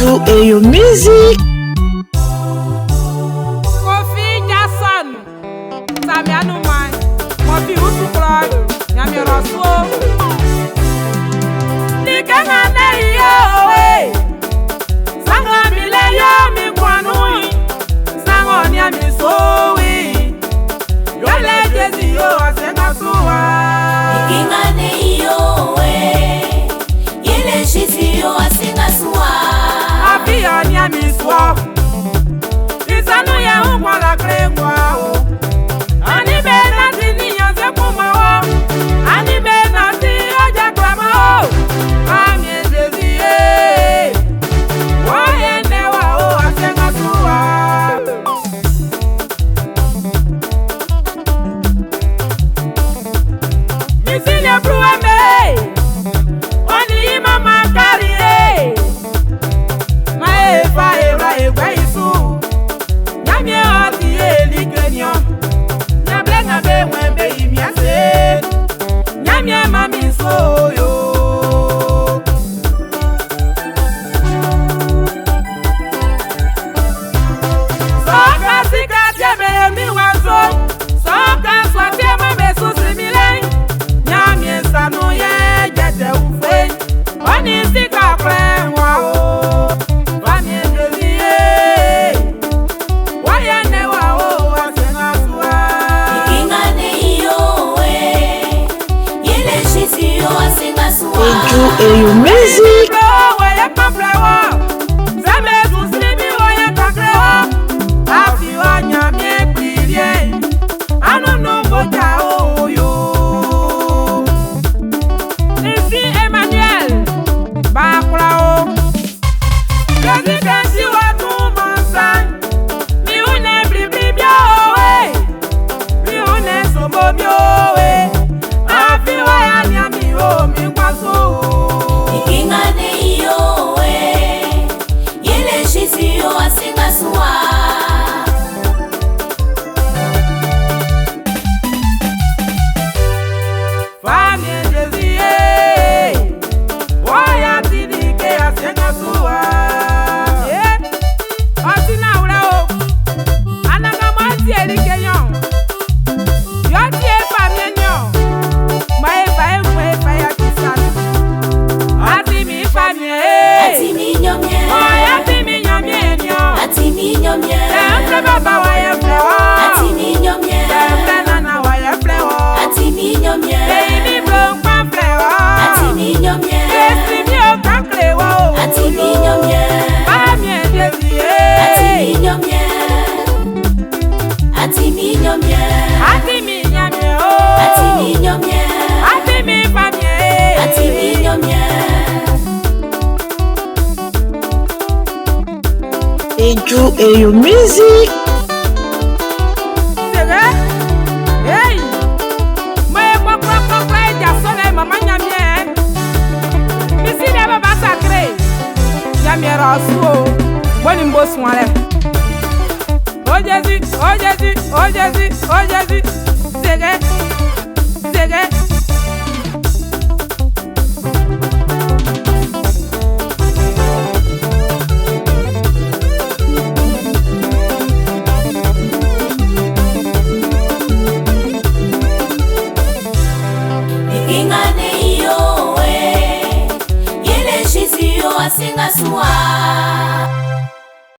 Eju Eyo Music. Kofi Jason, Samianu Mai, Mofi Usukroi, Nyami Rosso. Nikanga ne yo, Sango mile yo mi kwanui, Sango nyami sowi, Yole jezi yo asenga suwa. Nikanga ne yo, Yele jezi yo asenga suwa. Abia nyami suwa. Isanu ya umwala krengwa o. Ani be na tini yanze kuma o. Ani be na ti oja krama o. Ami ejezi e. Waye newa o asenga suwa. Misile bruwe me. Oni mama kari e. Maeva eva eva isu. Nyamie ati eli kenyo. Nyablenga be mwembe imiase. Nyamie mami soyo. Soka sika jebe mi wanzo. Soka swate mwembe susimile. Nyamie sanu ye jete ufe. Oni sika kwe wao. Eju Eyo Music. Eju Eyo Music. Hey, my papa, Jason, Mama Nyamie. Missy never massacre. Nyamie Rosso, when in Boswale. Oh, Jesse, oh, Jesse, oh, Jesse, oh, Jesse. Sege. Yele jezi yo asenga suwa.